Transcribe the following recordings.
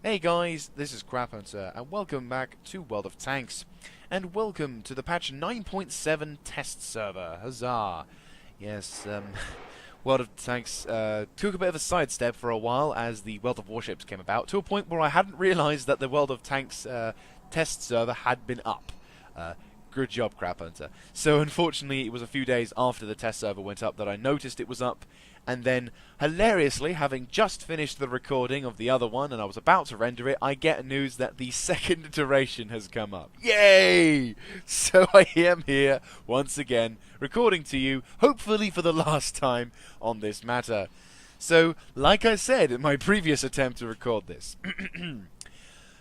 Hey guys, this is Crap and welcome back to World of Tanks. And welcome to the patch 9.7 test server. Huzzah! Yes, World of Tanks took a bit of a sidestep for a while as the World of Warships came about, to a point where I hadn't realised that the World of Tanks test server had been up. Good job, Crap Hunter. So unfortunately, it was a few days after the test server went up that I noticed it was up, and then, hilariously, having just finished the recording of the other one and I was about to render it, I get news that the second iteration has come up. Yay! So I am here, once again, recording to you, hopefully for the last time, on this matter. So, like I said in my previous attempt to record this,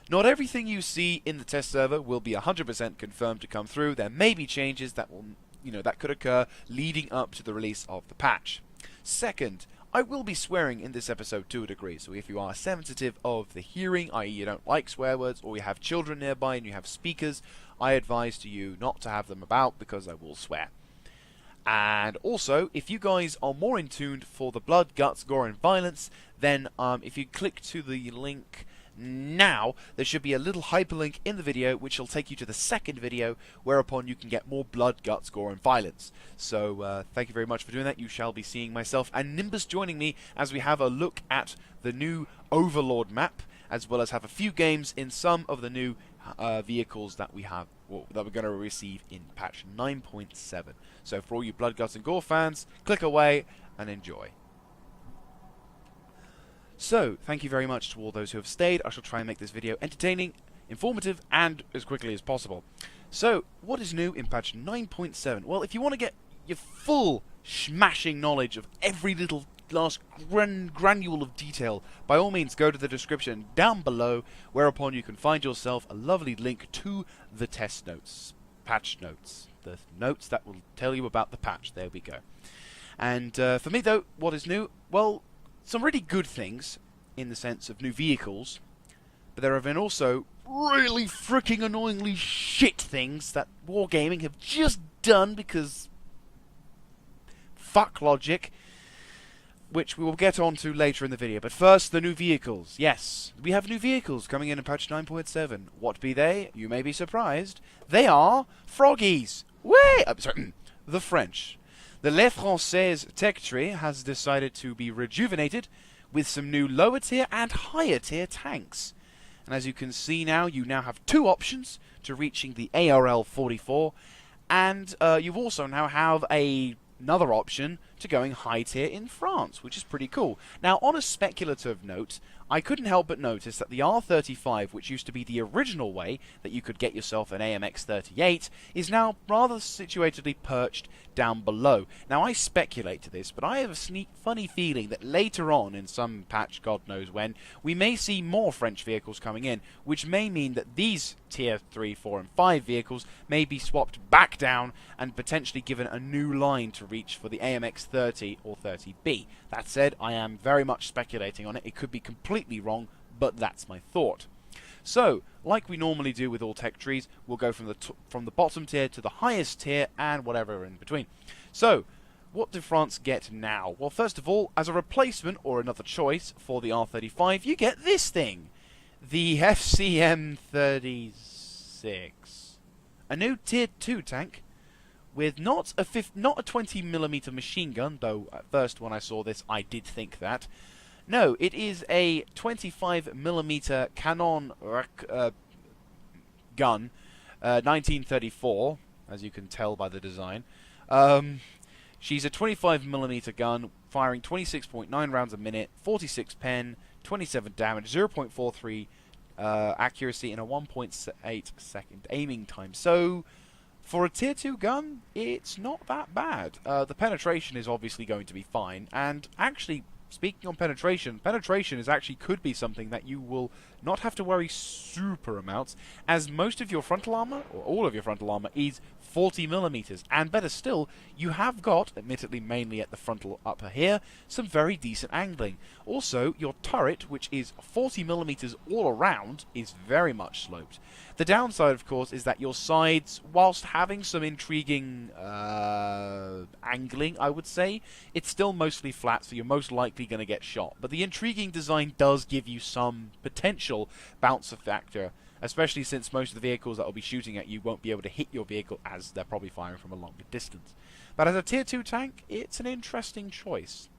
not everything you see in the test server will be 100% confirmed to come through. There may be changes that will, that could occur leading up to the release of the patch. Second, I will be swearing in this episode to a degree, so if you are sensitive of the hearing, i.e. you don't like swear words, or you have children nearby and you have speakers, I advise to you not to have them about because I will swear. And also, if you guys are more in tune for the blood, guts, gore and violence, then if you click to the link now, there should be a little hyperlink in the video which will take you to the second video, whereupon you can get more blood, guts, gore and violence. So thank you very much for doing that. You shall be seeing myself and Nimbus joining me as we have a look at the new Overlord map, as well as have a few games in some of the new vehicles that we have, that we're going to receive in patch 9.7. So for all you blood, guts and gore fans, click away and enjoy. So, thank you very much to all those who have stayed. I shall try and make this video entertaining, informative, and as quickly as possible. So, what is new in patch 9.7? Well, if you want to get your full smashing knowledge of every little last granule of detail, by all means go to the description down below, whereupon you can find yourself a lovely link to the test notes, patch notes, the notes that will tell you about the patch. There we go. And for me though, what is new? Well, some really good things in the sense of new vehicles, but there have been also really freaking annoyingly shit things that Wargaming have just done because fuck logic, which we will get on to later in the video. But first, the new vehicles. Yes, we have new vehicles coming in patch 9.7. What be they? You may be surprised. They are froggies. Wait, sorry, the French. The Les Français tech tree has decided to be rejuvenated with some new lower tier and higher tier tanks. And as you can see now, you now have two options to reaching the ARL 44, and you also now have another option to going high tier in France, which is pretty cool. Now, on a speculative note, I couldn't help but notice that the R35, which used to be the original way that you could get yourself an AMX-38, is now rather situatedly perched down below. Now, I speculate to this, but I have a funny feeling that later on, in some patch, God knows when, we may see more French vehicles coming in, which may mean that these Tier 3, 4, and 5 vehicles may be swapped back down and potentially given a new line to reach for the AMX-30 or 30B. That said, I am very much speculating on it. It could be completely wrong, but that's my thought. So, like we normally do with all tech trees, we'll go from the bottom tier to the highest tier and whatever in between. So, what do France get now? Well, first of all, as a replacement or another choice for the R35, you get this thing, the FCM-36, a new tier 2 tank with not a 20mm machine gun, though at first when I saw this I did think that. No, it is a 25mm Canon gun, 1934, as you can tell by the design. She's a 25mm gun, firing 26.9 rounds a minute, 46 pen, 27 damage, 0.43 accuracy, and a 1.8 second aiming time. So, for a tier 2 gun, it's not that bad. The penetration is obviously going to be fine, and actually, speaking on penetration, penetration is actually could be something that you will not have to worry super amounts, as most of your frontal armor, or all of your frontal armor, is 40mm, and better still, you have got, admittedly mainly at the frontal upper here, some very decent angling. Also, your turret, which is 40mm all around, is very much sloped. The downside, of course, is that your sides, whilst having some intriguing angling, I would say, it's still mostly flat, so you're most likely likely going to get shot. But the intriguing design does give you some potential bouncer factor, especially since most of the vehicles that will be shooting at you won't be able to hit your vehicle as they're probably firing from a longer distance. But as a Tier 2 tank, it's an interesting choice.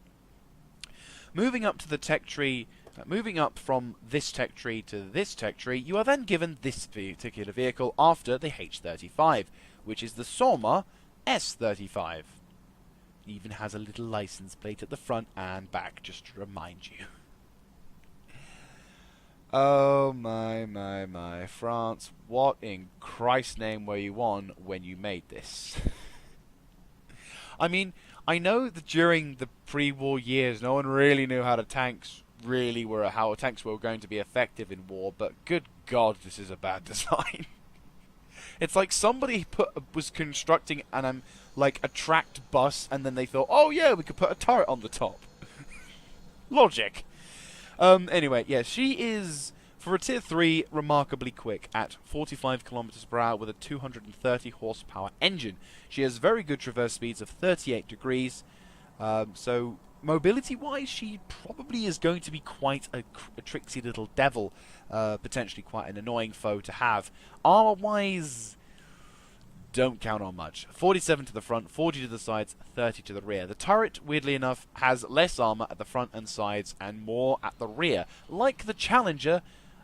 Moving up to the tech tree, moving up from this tech tree to this tech tree, you are then given this particular vehicle after the H-35, which is the Soma S-35. It even has a little license plate at the front and back, just to remind you. Oh my, France, what in Christ's name were you on when you made this? I mean, I know that during the pre-war years, no one really knew how tanks were going to be effective in war, but good God, this is a bad design. It's like somebody was constructing like a tracked bus, and then they thought, oh yeah, we could put a turret on the top. Logic. Anyway, yeah, she is, for a Tier 3, remarkably quick at 45 kilometers per hour with a 230 horsepower engine. She has very good traverse speeds of 38 degrees, so mobility-wise, she probably is going to be quite a tricksy little devil, potentially quite an annoying foe to have. Armor-wise, don't count on much. 47 to the front, 40 to the sides, 30 to the rear. The turret, weirdly enough, has less armor at the front and sides and more at the rear, like the Challenger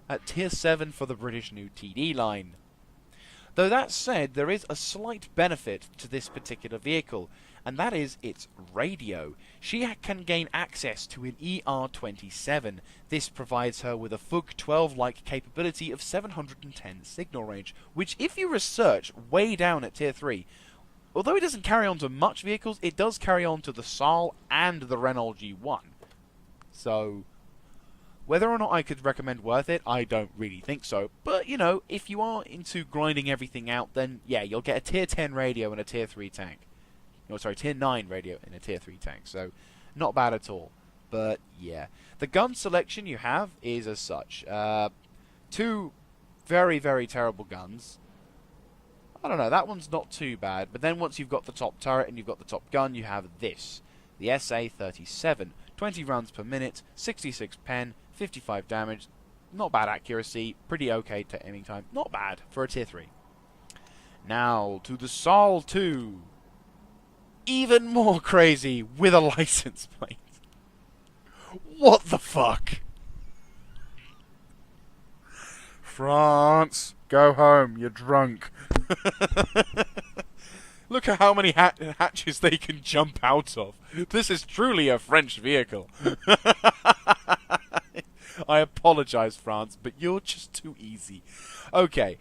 at Tier 7 for the British new TD line. Though that said, there is a slight benefit to this particular vehicle, and that is its radio. She can gain access to an ER-27. This provides her with a FUG-12-like capability of 710 signal range, which, if you research way down at Tier 3, although it doesn't carry on to much vehicles, it does carry on to the Saal and the Renault G1. So, whether or not I could recommend worth it, I don't really think so. But, you know, if you are into grinding everything out, then, yeah, you'll get a Tier 10 radio and a Tier 3 tank. No, sorry, Tier 9 radio and a Tier 3 tank. So, not bad at all. But, yeah. The gun selection you have is as such. Two very, very terrible guns. I don't know, that one's not too bad. But then once you've got the top turret and you've got the top gun, you have this. The SA-37. 20 rounds per minute, 66 pen, 55 damage. Not bad accuracy, pretty okay to aiming time. Not bad for a Tier 3. Now, to the Saal 2. Even more crazy with a license plate. What the fuck? France, go home, you're drunk. Look at how many hatches they can jump out of. This is truly a French vehicle. I apologize, France, but you're just too easy. Okay.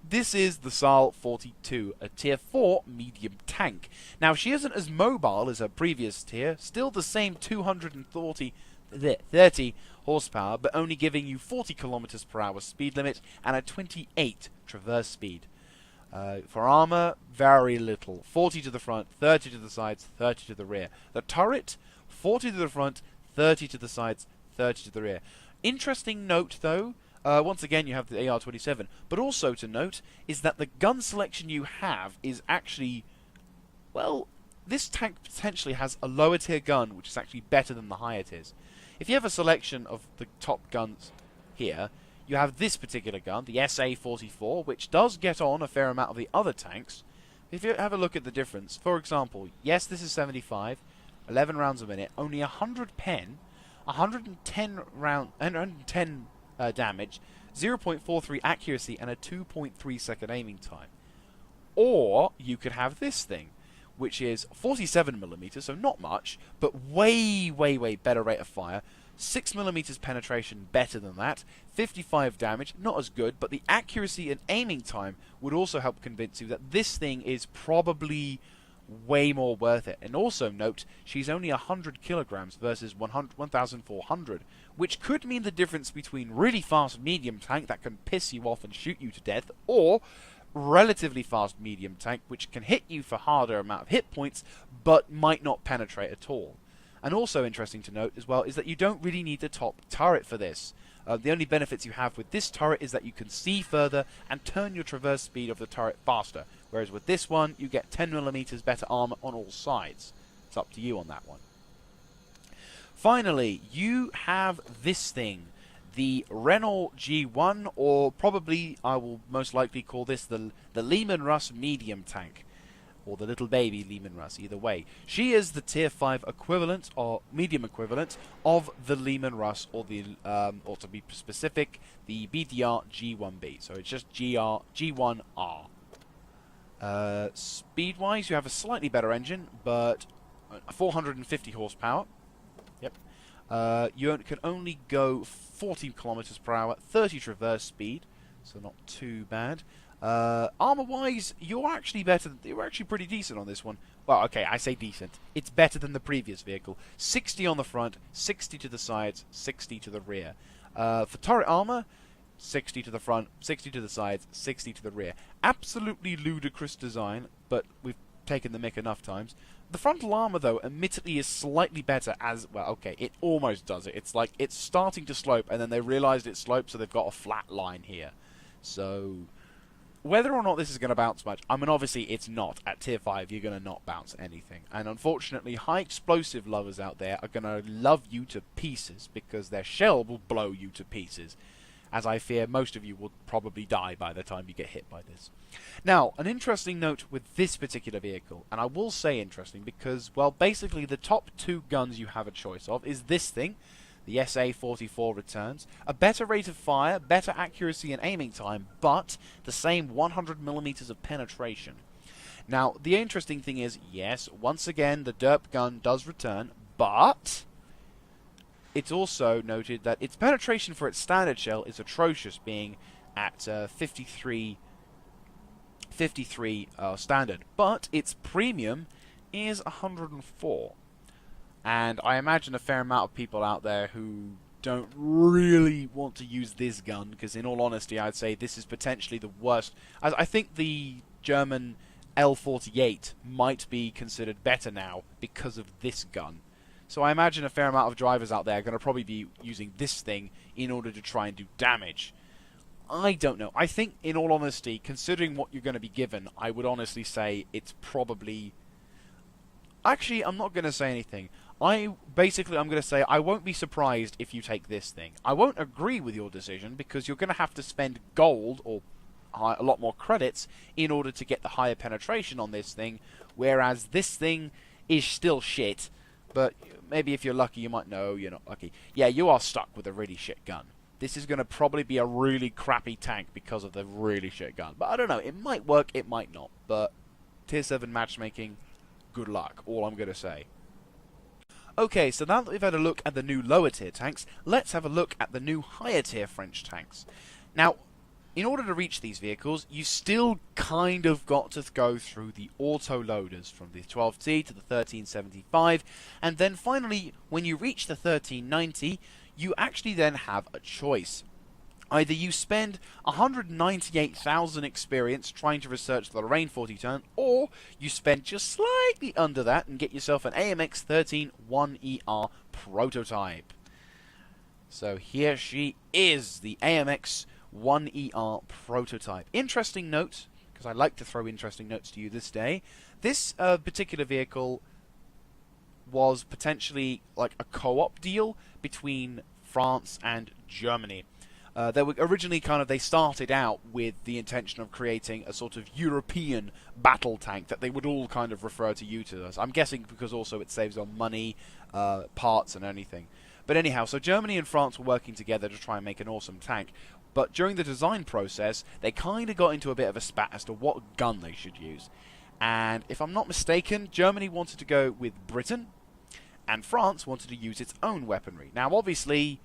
This is the Saal 42, a Tier 4 medium tank. Now, she isn't as mobile as her previous tier, still the same 230 horsepower, but only giving you 40 kilometers per hour speed limit and a 28 traverse speed. For armor, very little. 40 to the front, 30 to the sides, 30 to the rear. The turret, 40 to the front, 30 to the sides, 30 to the rear. Interesting note, though, once again you have the AR-27, but also to note is that the gun selection you have is actually, well, this tank potentially has a lower tier gun, which is actually better than the higher tiers. If you have a selection of the top guns here, you have this particular gun, the SA-44, which does get on a fair amount of the other tanks. If you have a look at the difference, for example, yes, this is 75, 11 rounds a minute, only 100 pen, 110 damage, 0.43 accuracy, and a 2.3 second aiming time. Or you could have this thing, which is 47mm, so not much, but way, way, way better rate of fire. 6mm penetration, better than that. 55 damage, not as good, but the accuracy and aiming time would also help convince you that this thing is probably way more worth it. And also note, she's only 100 kilograms versus 1,400, which could mean the difference between really fast medium tank that can piss you off and shoot you to death, or relatively fast medium tank which can hit you for harder amount of hit points but might not penetrate at all. And also interesting to note as well is that you don't really need the top turret for this. The only benefits you have with this turret is that you can see further and turn your traverse speed of the turret faster, whereas with this one you get 10mm better armor on all sides. It's up to you on that one. Finally, you have this thing. The Renault G1, or probably I will most likely call this the Lehman Russ medium tank. Or the little baby Lehman Russ, either way. She is the Tier 5 equivalent, or medium equivalent, of the Lehman Russ, or the, or to be specific, the BDR G1B. So it's just G1R. Speed-wise, you have a slightly better engine, but 450 horsepower. Yep. You can only go 40 kilometers per hour, 30 traverse speed, so not too bad. Armor-wise, you're actually better. You're actually pretty decent on this one. Well, okay, I say decent. It's better than the previous vehicle. 60 on the front, 60 to the sides, 60 to the rear. For turret armor, 60 to the front, 60 to the sides, 60 to the rear. Absolutely ludicrous design, but we've taken the mick enough times. The frontal armor, though, admittedly is slightly better as... Well, okay, it almost does it. It's like it's starting to slope, and then they realized it sloped, so they've got a flat line here. So... whether or not this is going to bounce much, I mean, obviously it's not. At Tier 5, you're going to not bounce anything. And unfortunately, high explosive lovers out there are going to love you to pieces, because their shell will blow you to pieces. As I fear most of you will probably die by the time you get hit by this. Now, an interesting note with this particular vehicle, and I will say interesting because, well, basically the top two guns you have a choice of is this thing, the SA-44 returns, a better rate of fire, better accuracy and aiming time, but the same 100mm of penetration. Now, the interesting thing is, yes, once again, the derp gun does return, but it's also noted that its penetration for its standard shell is atrocious, being at 53 standard, but its premium is 104. And I imagine a fair amount of people out there who don't really want to use this gun, because in all honesty, I'd say this is potentially the worst. I think the German L48 might be considered better now because of this gun. So I imagine a fair amount of drivers out there are going to probably be using this thing in order to try and do damage. I don't know. I think, in all honesty, considering what you're going to be given, I would honestly say it's probably... Actually, I'm not going to say anything. I'm going to say I won't be surprised if you take this thing. I won't agree with your decision, because you're going to have to spend gold, or a lot more credits, in order to get the higher penetration on this thing, whereas this thing is still shit. But maybe if you're lucky, you might know you're not lucky. Yeah, you are stuck with a really shit gun. This is going to probably be a really crappy tank because of the really shit gun. But I don't know, it might work, it might not. But Tier 7 matchmaking, good luck, all I'm going to say. Okay, so now that we've had a look at the new lower tier tanks, let's have a look at the new higher tier French tanks. Now, in order to reach these vehicles, you still kind of got to go through the auto loaders from the 12T to the 1375, and then finally, when you reach the 1390, you actually then have a choice. Either you spend 198,000 experience trying to research the Lorraine 40 turn, or you spend just slightly under that and get yourself an AMX 13 1ER prototype. So here she is, the AMX 1ER prototype. Interesting note, because I like to throw interesting notes to you this day. This particular vehicle was potentially like a co-op deal between France and Germany. They were originally they started out with the intention of creating a sort of European battle tank that they would all kind of refer to you to us. I'm guessing because also it saves on money, parts and anything. But anyhow, so Germany and France were working together to try and make an awesome tank. But during the design process, they kind of got into a bit of a spat as to what gun they should use. And if I'm not mistaken, Germany wanted to go with Britain, and France wanted to use its own weaponry. Now, obviously,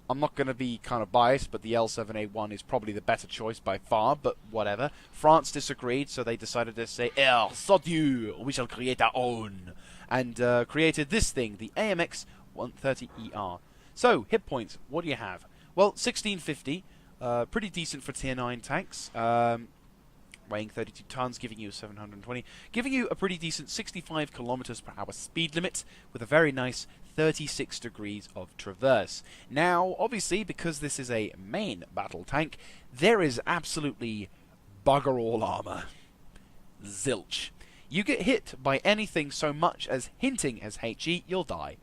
I'm not going to be kind of biased, but the L7A1 is probably the better choice by far, but whatever. France disagreed, so they decided to say, so dur, we shall create our own. And created this thing, the AMX 130ER. So, hit points, what do you have? Well, 1650, pretty decent for tier 9 tanks, weighing 32 tons, giving you 720, giving you a pretty decent 65 kilometers per hour speed limit, with a very nice 36 degrees of traverse. Now, obviously, because this is a main battle tank, there is absolutely bugger all armor. Zilch. You get hit by anything so much as hinting as HE, you'll die.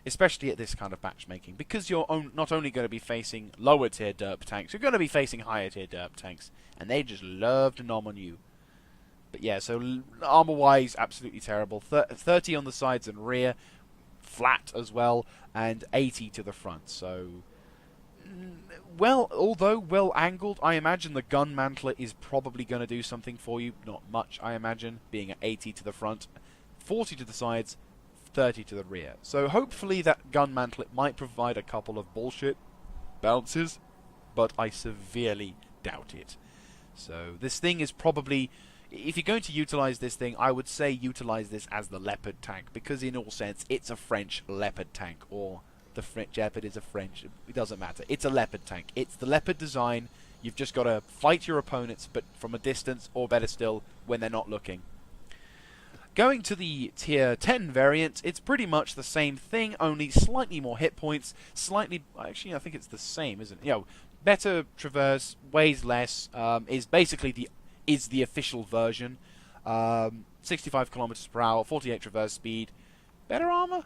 especially at this kind of matchmaking, because you're not only going to be facing lower tier derp tanks, you're going to be facing higher tier derp tanks, and they just love to nom on you. But yeah, so armor-wise, absolutely terrible. 30 on the sides and rear, flat as well, and 80 to the front. So, well, although well angled, I imagine the gun mantler is probably going to do something for you. Not much, I imagine, being at 80 to the front, 40 to the sides, 30 to the rear. So hopefully that gun mantlet might provide a couple of bullshit bounces, but I severely doubt it. So this thing is probably, if you're going to utilize this thing, I would say utilize this as the Leopard tank, because in all sense it's a French Leopard tank, or the French Leopard is a French, it doesn't matter. It's a Leopard tank. It's the Leopard design. You've just got to fight your opponents, but from a distance, or better still, when they're not looking. Going to the tier 10 variant, it's pretty much the same thing, only slightly more hit points, actually I think it's the same, isn't it? Better traverse, weighs less, is basically the official version. 65 kilometers per hour, 48 traverse speed. Better armor?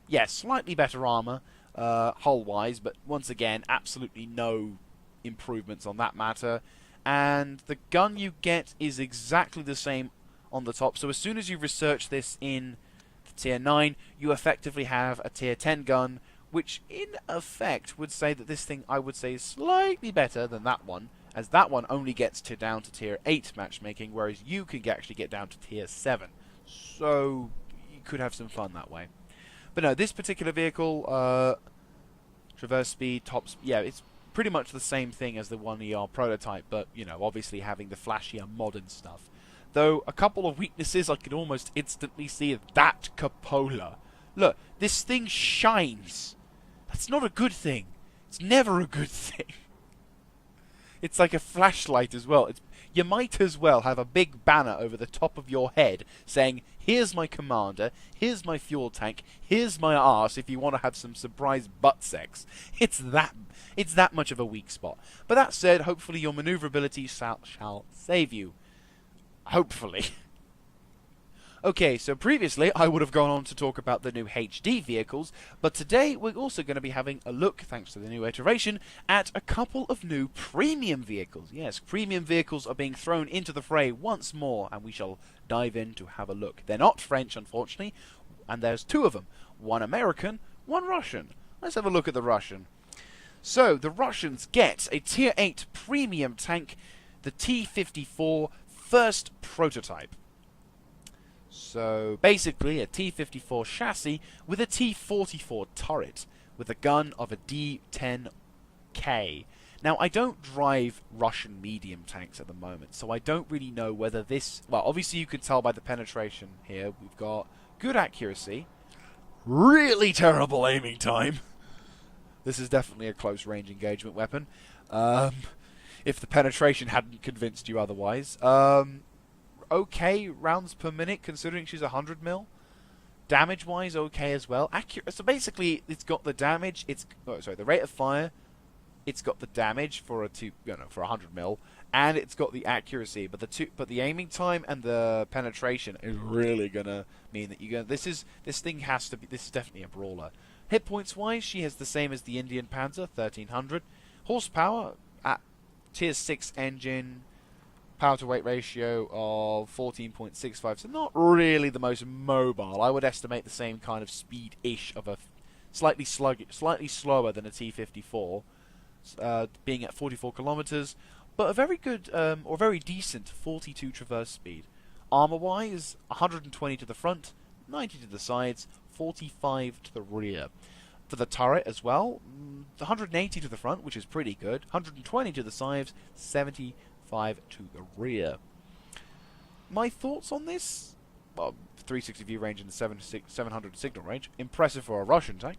Yes, slightly better armor, hull-wise, but once again, absolutely no improvements on that matter. And the gun you get is exactly the same on the top. So as soon as you research this in tier 9, you effectively have a tier 10 gun, which in effect would say that this thing, I would say, is slightly better than that one, as that one only gets down to tier 8 matchmaking, whereas you can actually get down to tier 7. So you could have some fun that way. But no, this particular vehicle, traverse speed, it's pretty much the same thing as the 1ER prototype, but, obviously having the flashier modern stuff. Though, a couple of weaknesses I could almost instantly see. That cupola. Look, this thing shines. That's not a good thing. It's never a good thing. It's like a flashlight as well. You might as well have a big banner over the top of your head saying, here's my commander, here's my fuel tank, here's my arse if you want to have some surprise butt sex. It's that much of a weak spot. But that said, hopefully your maneuverability shall save you. Hopefully. Okay, so previously I would have gone on to talk about the new HD vehicles, but today we're also going to be having a look, thanks to the new iteration, at a couple of new premium vehicles. Yes, premium vehicles are being thrown into the fray once more, and we shall dive in to have a look. They're not French, unfortunately, and there's two of them. One American, one Russian. Let's have a look at the Russian. So, the Russians get a Tier 8 premium tank, the T-54 first prototype. So basically a T-54 chassis with a T-44 turret with a gun of a D-10K. Now I don't drive Russian medium tanks at the moment, so I don't really know whether this... Well, obviously you can tell by the penetration here. We've got good accuracy, really terrible aiming time. This is definitely a close range engagement weapon. If the penetration hadn't convinced you otherwise. Okay rounds per minute, considering she's 100 mil. Damage-wise, okay as well. So basically, it's got the damage. The rate of fire. It's got the damage for for 100 mil, and it's got the accuracy. But the aiming time and the penetration is really gonna mean that This is definitely a brawler. Hit points wise, she has the same as the Indian Panzer, 1300 horsepower at Tier 6 engine. Power to weight ratio of 14.65, so not really the most mobile. I would estimate the same kind of speed-ish of a slightly slower than a T-54, being at 44 kilometers, but a very good or very decent 42 traverse speed. Armor-wise, 120 to the front, 90 to the sides, 45 to the rear. For the turret as well, 180 to the front, which is pretty good, 120 to the sides, 75 to the rear. My thoughts on this? Well, 360 view range and 700 signal range. Impressive for a Russian tank.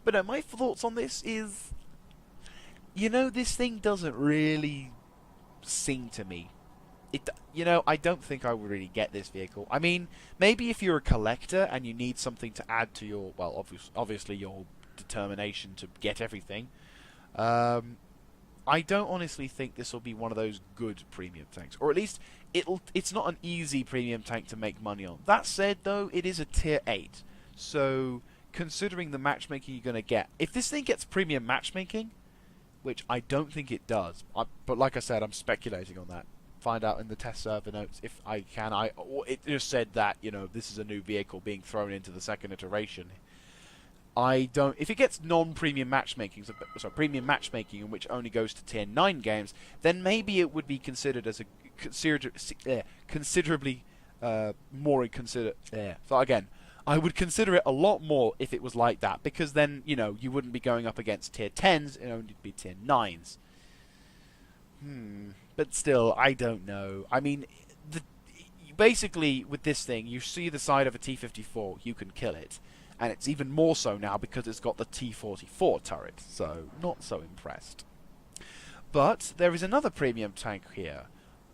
But no, my thoughts on this is... this thing doesn't really sing to me. I don't think I would really get this vehicle. I mean, maybe if you're a collector and you need something to add to your... Well, obviously your determination to get everything. I don't honestly think this will be one of those good premium tanks, or at least it's not an easy premium tank to make money on. That said, though, it is a Tier 8, so considering the matchmaking you're going to get. If this thing gets premium matchmaking, which I don't think it does, but like I said, I'm speculating on that. Find out in the test server notes if I can. Or it just said that, you know, this is a new vehicle being thrown into the second iteration. I don't. If it gets non-premium matchmaking, so premium matchmaking, in which only goes to tier 9 games, then maybe it would be considered as a considerably more consider. So again, I would consider it a lot more if it was like that, because then, you know, you wouldn't be going up against tier 10s, it would only be tier 9s. But still, I don't know. I mean, basically, with this thing, you see the side of a T-54, you can kill it. And it's even more so now because it's got the T-44 turret, so not so impressed. But there is another premium tank here.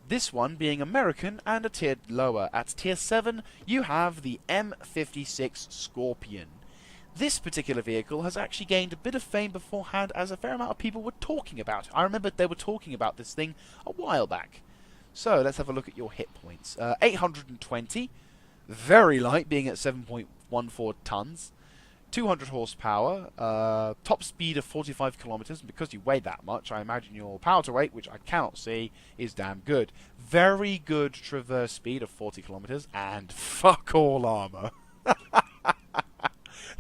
This one being American and a tier lower. At tier 7, you have the M56 Scorpion. This particular vehicle has actually gained a bit of fame beforehand, as a fair amount of people were talking about it. I remember they were talking about this thing a while back. So let's have a look at your hit points. 820, very light, being at 7.14 tons. 200 horsepower, top speed of 45 kilometers. And because you weigh that much, I imagine your power to weight, which I cannot see, is damn good. Very good traverse speed of 40 kilometers, and fuck all armor.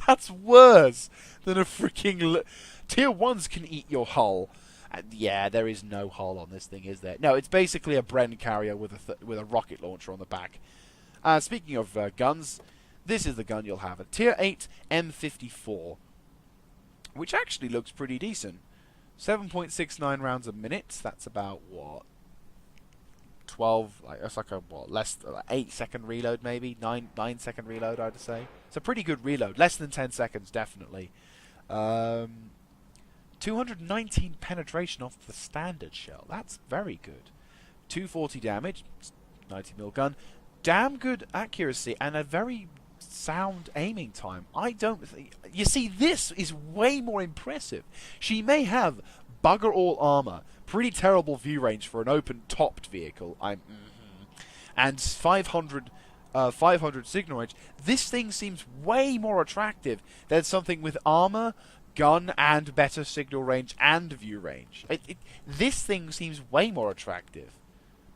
That's worse than a freaking... Tier 1s can eat your hull. And yeah, there is no hull on this thing, is there? No, it's basically a Bren carrier with a rocket launcher on the back. Speaking of guns, this is the gun you'll have. A Tier 8 M54, which actually looks pretty decent. 7.69 rounds a minute. That's about, what? 12, that's like a, what, less, 8-second reload maybe? 9-second reload, I'd say. It's a pretty good reload. Less than 10 seconds, definitely. 219 penetration off the standard shell. That's very good. 240 damage. 90mm gun. Damn good accuracy and a very sound aiming time. I don't think... You see, this is way more impressive. She may have bugger all armor, pretty terrible view range for an open-topped vehicle, and 500 signal range. This thing seems way more attractive than something with armor, gun, and better signal range and view range. This thing seems way more attractive.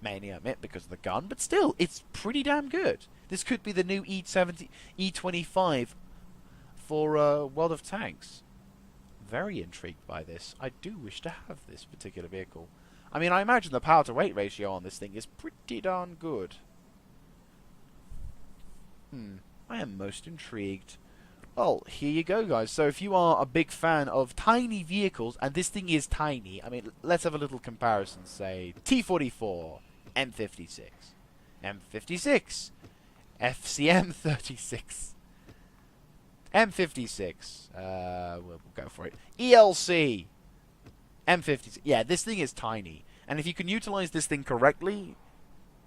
Mainly, I admit, because of the gun, but still, it's pretty damn good. This could be the new E25 for World of Tanks. Very intrigued by this. I do wish to have this particular vehicle. I mean, I imagine the power-to-weight ratio on this thing is pretty darn good. I am most intrigued. Well, here you go, guys. So if you are a big fan of tiny vehicles, and this thing is tiny, I mean, let's have a little comparison. Say, T-44, M56, M56, FCM-36, M56, we'll go for it, ELC, M56. Yeah, this thing is tiny. And if you can utilize this thing correctly,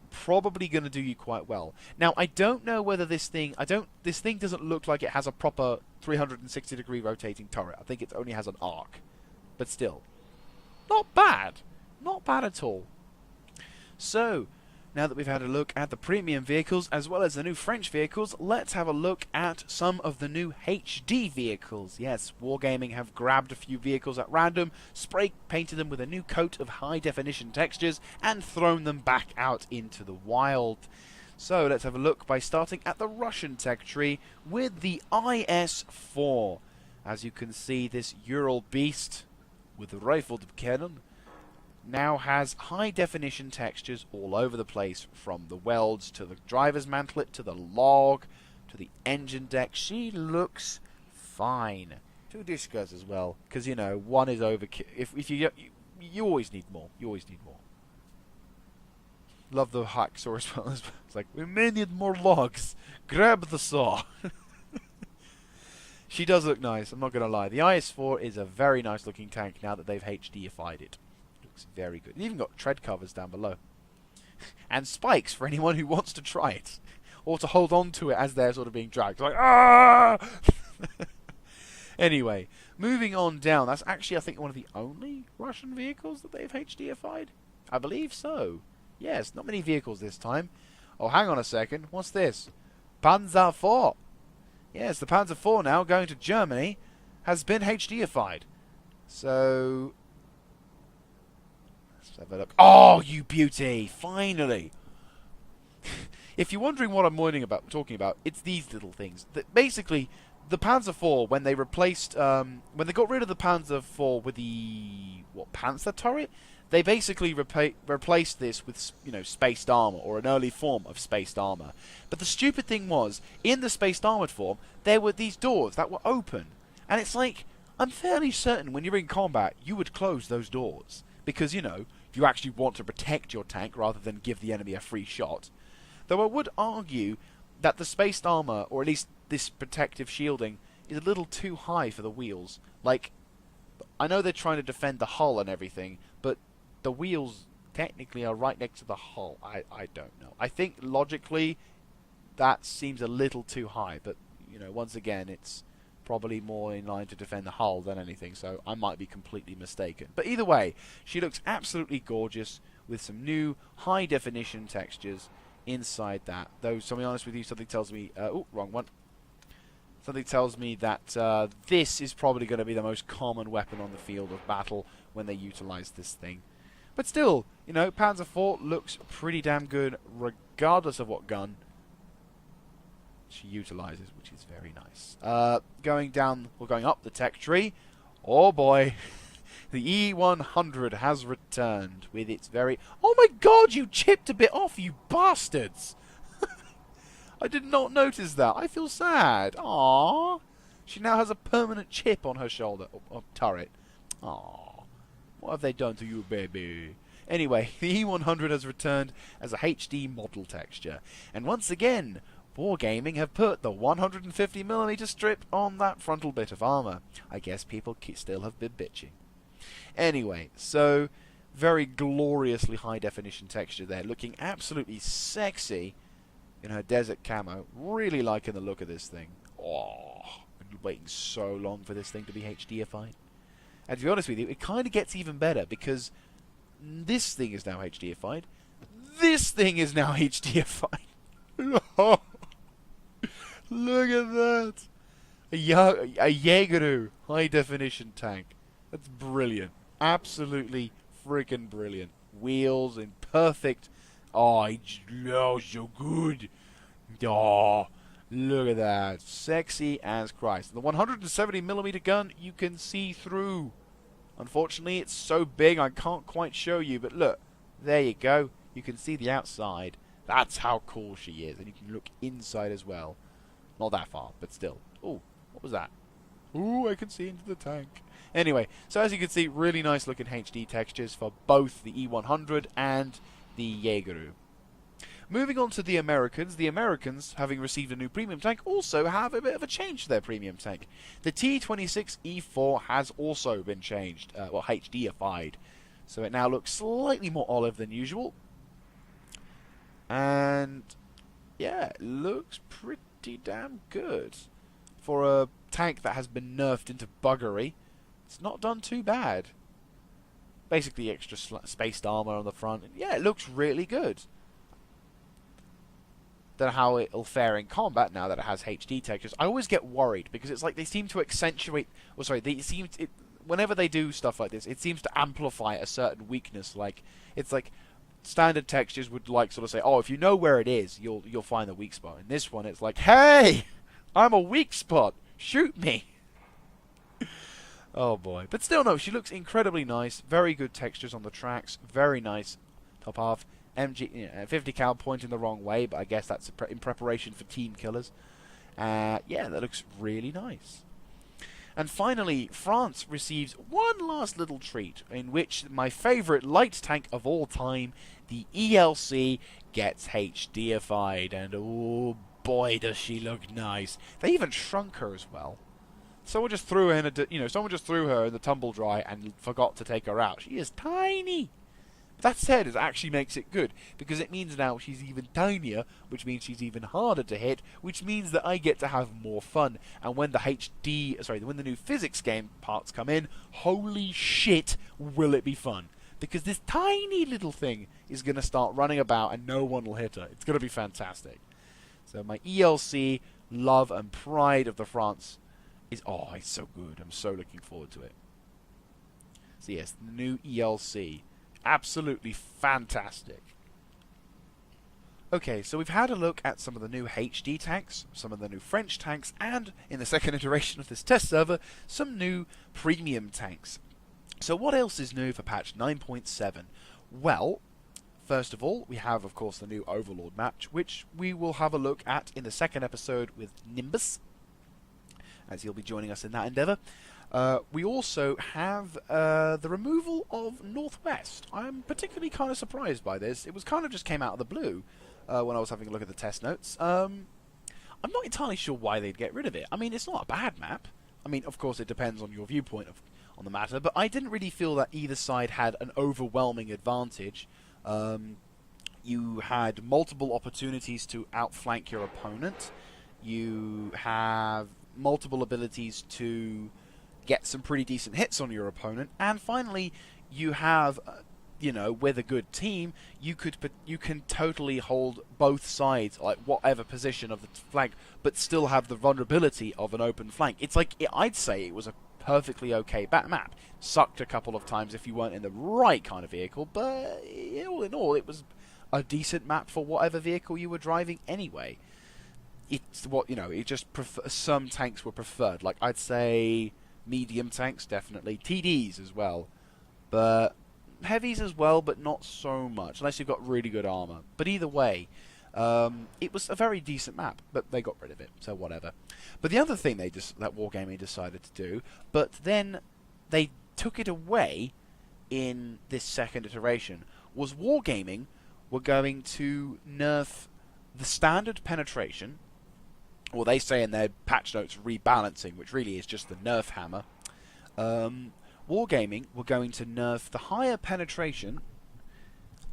probably going to do you quite well. Now, I don't know whether this thing... This thing doesn't look like it has a proper 360-degree rotating turret. I think it only has an arc. But still, not bad. Not bad at all. So, now that we've had a look at the premium vehicles as well as the new French vehicles, let's have a look at some of the new HD vehicles. Yes, Wargaming have grabbed a few vehicles at random, spray-painted them with a new coat of high-definition textures, and thrown them back out into the wild. So, let's have a look by starting at the Russian tech tree with the IS-4. As you can see, this Ural beast with the rifled cannon now has high-definition textures all over the place, from the welds to the driver's mantlet to the log to the engine deck. She looks fine. 2 discos as well, because, you know, one is overkill. If you always need more. You always need more. Love the hacksaw as well. It's like, we may need more logs. Grab the saw. She does look nice, I'm not going to lie. The IS-4 is a very nice looking tank now that they've HDified it. Looks very good. It's even got tread covers down below. And spikes for anyone who wants to try it. Or to hold on to it as they're sort of being dragged. Like, ah! Anyway, moving on down. That's actually, I think, one of the only Russian vehicles that they've HDified. I believe so. Yes, not many vehicles this time. Oh, hang on a second. What's this? Panzer IV. Yes, the Panzer IV now going to Germany has been HDified. So let's have a look. Oh, you beauty! Finally. If you're wondering what I'm talking about, it's these little things. That basically, the Panzer IV, when they replaced, when they got rid of the Panzer IV with the Panther turret, they basically replaced this with, spaced armor, or an early form of spaced armor. But the stupid thing was, in the spaced armored form, there were these doors that were open, and it's like, I'm fairly certain when you're in combat, you would close those doors because you actually want to protect your tank rather than give the enemy a free shot. Though I would argue that the spaced armor, or at least this protective shielding, is a little too high for the wheels. Like, I know they're trying to defend the hull and everything, but the wheels technically are right next to the hull. I don't know. I think logically that seems a little too high, but once again, it's probably more in line to defend the hull than anything, so I might be completely mistaken. But either way, she looks absolutely gorgeous with some new high definition textures inside that. Though, to be honest with you, something tells me... oh, wrong one. Something tells me that this is probably going to be the most common weapon on the field of battle when they utilize this thing. But still, Panzer IV looks pretty damn good regardless of what gun she utilizes, which is very nice. Going up the tech tree, oh boy, the E100 has returned with its very... Oh my god, you chipped a bit off, you bastards! I did not notice that. I feel sad. Aww. She now has a permanent chip on her shoulder, or turret. Aww. What have they done to you, baby? Anyway, the E100 has returned as a HD model texture. And once again, Wargaming have put the 150mm strip on that frontal bit of armor. I guess people still have been bitching. Anyway, so very gloriously high definition texture there, looking absolutely sexy in her desert camo. Really liking the look of this thing. Oh, been waiting so long for this thing to be HDified. And to be honest with you, it kind of gets even better because this thing is now HDified. This thing is now HDified. Look at that! A Jaegeru high definition tank. That's brilliant. Absolutely freaking brilliant. Wheels in perfect... Oh, so good. Oh, look at that. Sexy as Christ. The 170mm gun you can see through. Unfortunately, it's so big I can't quite show you, but look. There you go. You can see the outside. That's how cool she is. And you can look inside as well. Not that far, but still. Ooh, what was that? Ooh, I can see into the tank. Anyway, so as you can see, really nice looking HD textures for both the E100 and the Jaegeru. Moving on to the Americans, having received a new premium tank, also have a bit of a change to their premium tank. The T-26E4 has also been changed, well, HDified. So it now looks slightly more olive than usual. And yeah, it looks pretty damn good. For a tank that has been nerfed into buggery, it's not done too bad. Basically extra spaced armor on the front. Yeah, it looks really good. Don't know how it'll fare in combat now that it has HD textures. I always get worried because it's like they seem to accentuate... Well, sorry, whenever they do stuff like this, it seems to amplify a certain weakness. Like, it's like standard textures would like sort of say, oh, if you know where it is, you'll find the weak spot. In this one, it's like, hey, I'm a weak spot. Shoot me. Oh boy. But still, no, she looks incredibly nice. Very good textures on the tracks. Very nice top half. 50 cal pointing the wrong way, but I guess that's in preparation for team killers. Yeah, that looks really nice. And finally, France receives one last little treat, in which my favourite light tank of all time, the ELC, gets HDified, and oh boy does she look nice. They even shrunk her as well. Someone just threw her in someone just threw her in the tumble dry and forgot to take her out. She is tiny. That said, it actually makes it good, because it means now she's even tinier, which means she's even harder to hit, which means that I get to have more fun. And when when the new physics game parts come in, holy shit, will it be fun. Because this tiny little thing is going to start running about and no one will hit her. It's going to be fantastic. So my ELC love and pride of the France is... Oh, it's so good. I'm so looking forward to it. So yes, the new ELC. Absolutely fantastic. Okay, so we've had a look at some of the new HD tanks, some of the new French tanks, and, in the second iteration of this test server, some new premium tanks. So what else is new for patch 9.7? Well, first of all, we have, of course, the new Overlord map, which we will have a look at in the second episode with Nimbus, as he'll be joining us in that endeavour. We also have the removal of Northwest. I'm particularly kind of surprised by this. It was kind of just came out of the blue when I was having a look at the test notes. I'm not entirely sure why they'd get rid of it. I mean, it's not a bad map. I mean, of course, it depends on your viewpoint on the matter, but I didn't really feel that either side had an overwhelming advantage. You had multiple opportunities to outflank your opponent. You have multiple abilities to get some pretty decent hits on your opponent, and finally, you have, with a good team, you can totally hold both sides, like whatever position of the flank, but still have the vulnerability of an open flank. It's like I'd say it was a perfectly okay map. Sucked a couple of times if you weren't in the right kind of vehicle, but all in all, it was a decent map for whatever vehicle you were driving anyway. It's what it just some tanks were preferred. Like I'd say medium tanks definitely, TDs as well, but heavies as well, but not so much unless you've got really good armor. But either way, it was a very decent map, but they got rid of it, so whatever. But the other thing that Wargaming decided to do, but then they took it away in this second iteration, was Wargaming were going to nerf the standard penetration, or they say in their patch notes rebalancing, which really is just the nerf hammer. Wargaming were going to nerf the higher penetration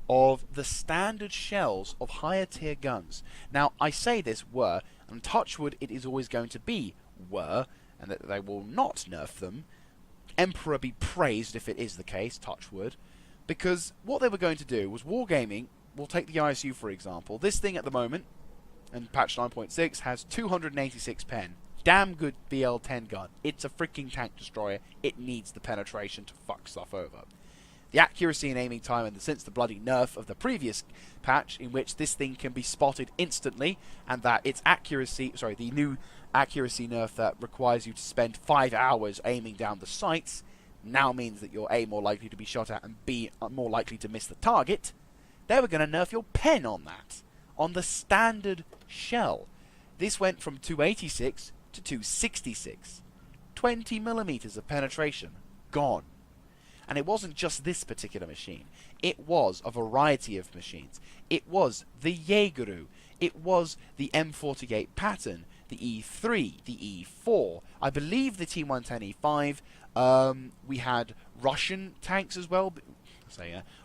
of the standard shells of higher tier guns. Now, I say this were, and touchwood it is always going to be were, and that they will not nerf them. Emperor be praised if it is the case, touchwood, because what they were going to do was Wargaming, we'll take the ISU for example, this thing at the moment, and patch 9.6 has 286 pen. Damn good BL-10 gun. It's a freaking tank destroyer. It needs the penetration to fuck stuff over. The accuracy and aiming time, and since the bloody nerf of the previous patch, in which this thing can be spotted instantly, and that its accuracy, the new accuracy nerf that requires you to spend 5 hours aiming down the sights, now means that you're A, more likely to be shot at, and B, more likely to miss the target. They were going to nerf your pen on that, on the standard shell. This went from 286 to 266. 20 millimeters of penetration. Gone. And it wasn't just this particular machine. It was a variety of machines. It was the Jaegeru. It was the M48 pattern, the E3, the E4. I believe the T110E5. We had Russian tanks as well.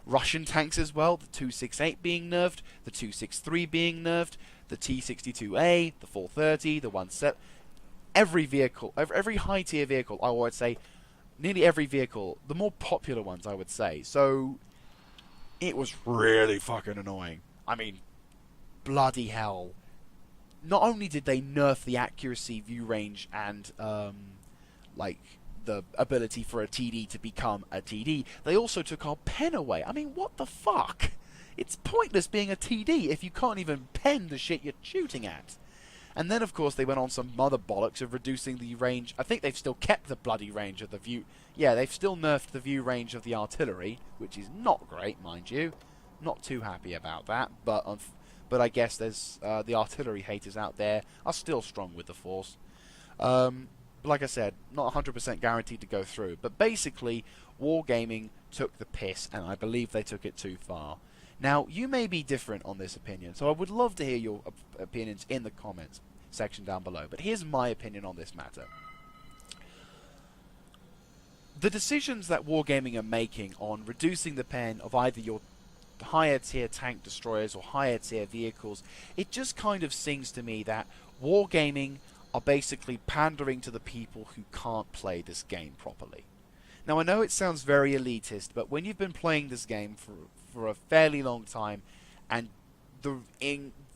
Russian tanks as well. The 268 being nerfed, the 263 being nerfed, the T62A, the 430, the 17. Every vehicle, every high tier vehicle, I would say, nearly every vehicle, the more popular ones, I would say. So, it was really fucking annoying. I mean, bloody hell. Not only did they nerf the accuracy, view range, and, the ability for a TD to become a TD, they also took our pen away. I mean, what the fuck? It's pointless being a TD if you can't even pen the shit you're shooting at. And then, of course, they went on some mother bollocks of reducing the range. I think they've still kept the bloody range of the view. Yeah, they've still nerfed the view range of the artillery, which is not great, mind you. Not too happy about that, but I guess there's the artillery haters out there are still strong with the force. Like I said, not 100% guaranteed to go through. But basically, Wargaming took the piss, and I believe they took it too far. Now, you may be different on this opinion, so I would love to hear your opinions in the comments section down below. But here's my opinion on this matter. The decisions that Wargaming are making on reducing the pen of either your higher tier tank destroyers or higher tier vehicles, it just kind of sings to me that Wargaming are basically pandering to the people who can't play this game properly. Now, I know it sounds very elitist, but when you've been playing this game for a fairly long time, and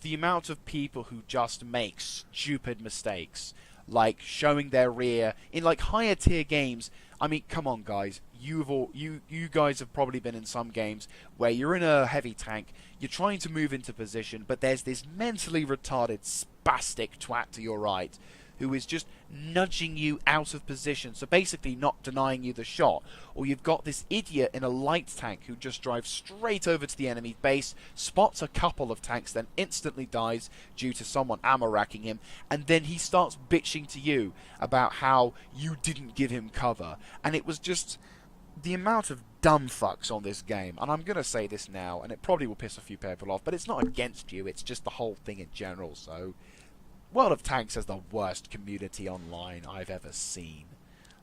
the amount of people who just make stupid mistakes, like showing their rear in like higher tier games. I mean, come on, guys. You guys have probably been in some games where you're in a heavy tank, you're trying to move into position, but there's this mentally retarded spastic twat to your right who is just nudging you out of position, so basically not denying you the shot. Or you've got this idiot in a light tank who just drives straight over to the enemy base, spots a couple of tanks, then instantly dies due to someone ammo racking him, and then he starts bitching to you about how you didn't give him cover. And it was just the amount of dumb fucks on this game, and I'm going to say this now, and it probably will piss a few people off, but it's not against you, it's just the whole thing in general. So World of Tanks has the worst community online I've ever seen.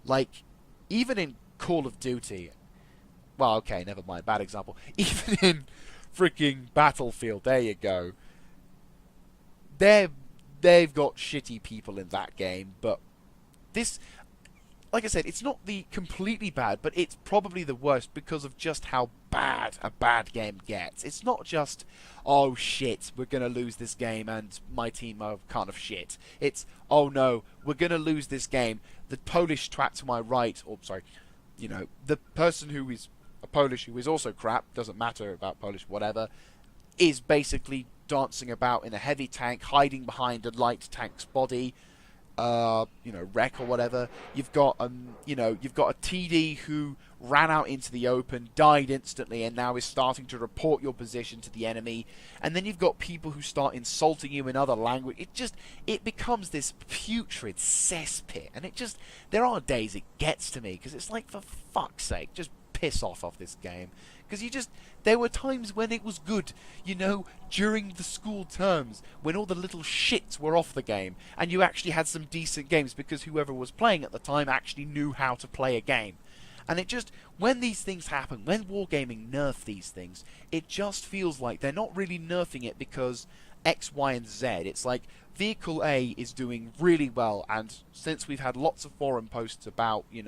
Like, even in Call of Duty, well, okay, never mind, bad example. Even in freaking Battlefield, there you go. They've got shitty people in that game, but this, like I said, it's not the completely bad, but it's probably the worst because of just how bad a bad game gets. It's not just, oh shit, we're going to lose this game and my team are kind of shit. It's, oh no, we're going to lose this game. The Polish twat to my right, or sorry, you know, the person who is a Polish who is also crap, doesn't matter about Polish, whatever, is basically dancing about in a heavy tank, hiding behind a light tank's body, wreck or whatever. You've got a TD who ran out into the open, died instantly, and now is starting to report your position to the enemy. And then you've got people who start insulting you in other language. It becomes this putrid cesspit, and there are days it gets to me, because it's like, for fuck's sake, just piss off this game. Because there were times when it was good, during the school terms, when all the little shits were off the game, and you actually had some decent games because whoever was playing at the time actually knew how to play a game. And when these things happen, when Wargaming nerf these things, it just feels like they're not really nerfing it because X, Y, and Z. It's like Vehicle A is doing really well, and since we've had lots of forum posts about, we've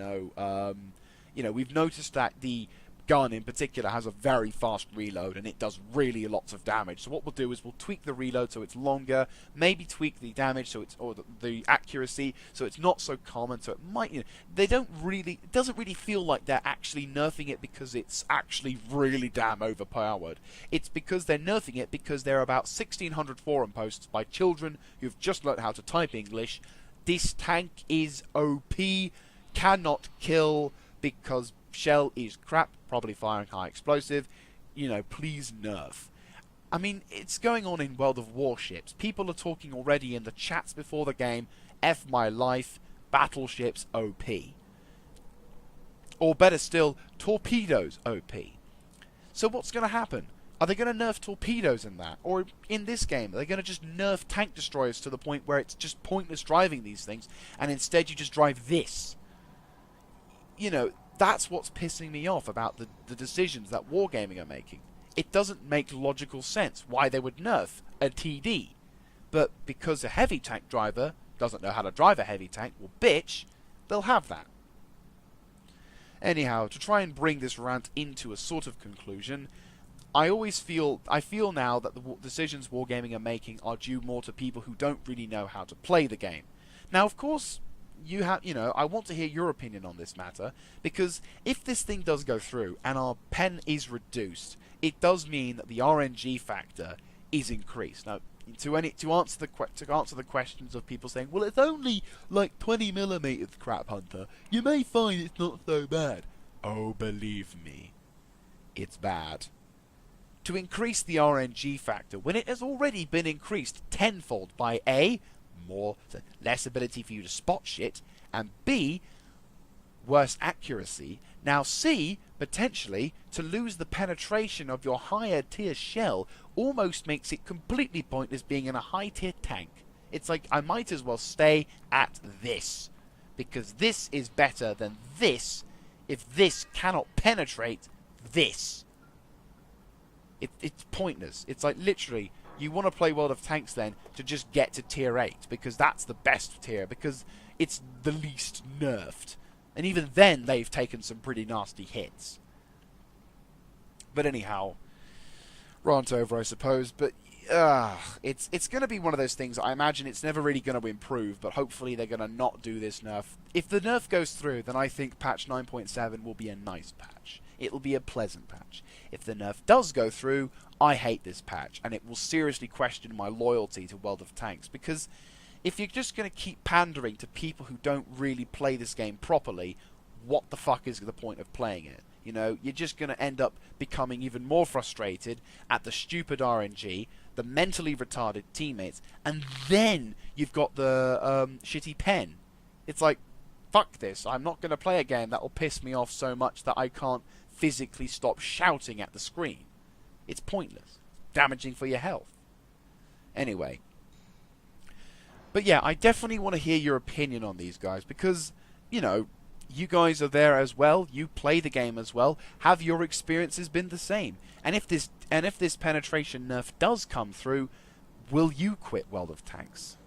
noticed that the gun in particular has a very fast reload and it does really lots of damage. So what we'll do is we'll tweak the reload so it's longer, maybe tweak the damage or the accuracy so it's not so common. So it might, it doesn't really feel like they're actually nerfing it because it's actually really damn overpowered. It's because they're nerfing it because there are about 1,600 forum posts by children who've just learned how to type English. This tank is OP, cannot kill because shell is crap, probably firing high explosive, please nerf. I mean, it's going on in World of Warships. People are talking already in the chats before the game, F my life, battleships OP. Or better still, torpedoes OP. So what's going to happen? Are they going to nerf torpedoes in that? Or in this game, are they going to just nerf tank destroyers to the point where it's just pointless driving these things, and instead you just drive this? That's what's pissing me off about the decisions that Wargaming are making. It doesn't make logical sense why they would nerf a TD. But because a heavy tank driver doesn't know how to drive a heavy tank, well bitch, they'll have that. Anyhow, to try and bring this rant into a sort of conclusion, I feel now that the decisions Wargaming are making are due more to people who don't really know how to play the game. Now, of course, I want to hear your opinion on this matter, because if this thing does go through and our pen is reduced, it does mean that the RNG factor is increased. Now, to answer the questions of people saying, well, it's only like 20mm, Crap Hunter, you may find it's not so bad. Oh, believe me, it's bad. To increase the RNG factor when it has already been increased tenfold by A, less ability for you to spot shit, and B, worse accuracy. Now C, potentially, to lose the penetration of your higher tier shell almost makes it completely pointless being in a high tier tank. It's like, I might as well stay at this, because this is better than this if this cannot penetrate this. It's pointless. It's like, literally, you want to play World of Tanks then to just get to tier 8, because that's the best tier, because it's the least nerfed. And even then, they've taken some pretty nasty hits. But anyhow, rant over, I suppose. But it's going to be one of those things. I imagine it's never really going to improve, but hopefully they're going to not do this nerf. If the nerf goes through, then I think patch 9.7 will be a nice patch. It'll be a pleasant patch. If the nerf does go through, I hate this patch, and it will seriously question my loyalty to World of Tanks, because if you're just going to keep pandering to people who don't really play this game properly, what the fuck is the point of playing it? You know, you're just going to end up becoming even more frustrated at the stupid RNG, the mentally retarded teammates, and then you've got the shitty pen. It's like, fuck this. I'm not going to play a game that will piss me off so much that I can't physically stop shouting at the screen. It's pointless. Damaging for your health. Anyway. But yeah, I definitely want to hear your opinion on these guys, because, you know, you guys are there as well. You play the game as well. Have your experiences been the same? And if this penetration nerf does come through, will you quit World of Tanks?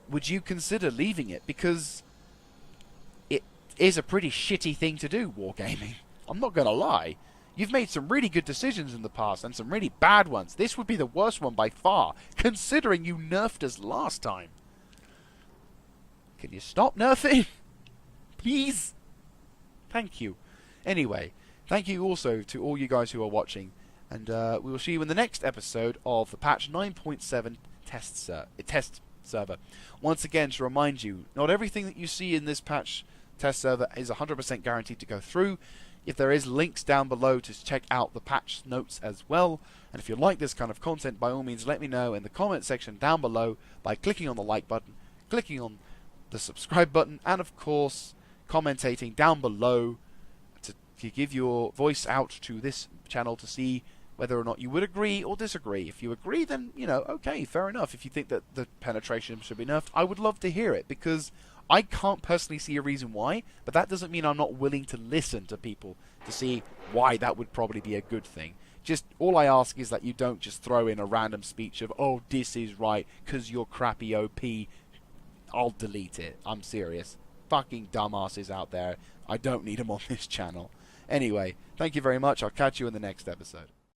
Would you consider leaving it? Because it is a pretty shitty thing to do, wargaming. I'm not going to lie. You've made some really good decisions in the past and some really bad ones. This would be the worst one by far, considering you nerfed us last time. Can you stop nerfing? Please? Thank you. Anyway, thank you also to all you guys who are watching, and we will see you in the next episode of the patch 9.7 test server. Once again, to remind you, not everything that you see in this patch test server is 100% guaranteed to go through. If there is links down below to check out the patch notes as well. And if you like this kind of content, by all means let me know in the comment section down below by clicking on the like button, clicking on the subscribe button, and of course commentating down below to give your voice out to this channel to see whether or not you would agree or disagree. If you agree, then, you know, okay, fair enough. If you think that the penetration should be nerfed, I would love to hear it, because I can't personally see a reason why, but that doesn't mean I'm not willing to listen to people to see why that would probably be a good thing. Just, all I ask is that you don't just throw in a random speech of, oh, this is right, because you're crappy OP. I'll delete it. I'm serious. Fucking dumbasses out there. I don't need them on this channel. Anyway, thank you very much. I'll catch you in the next episode.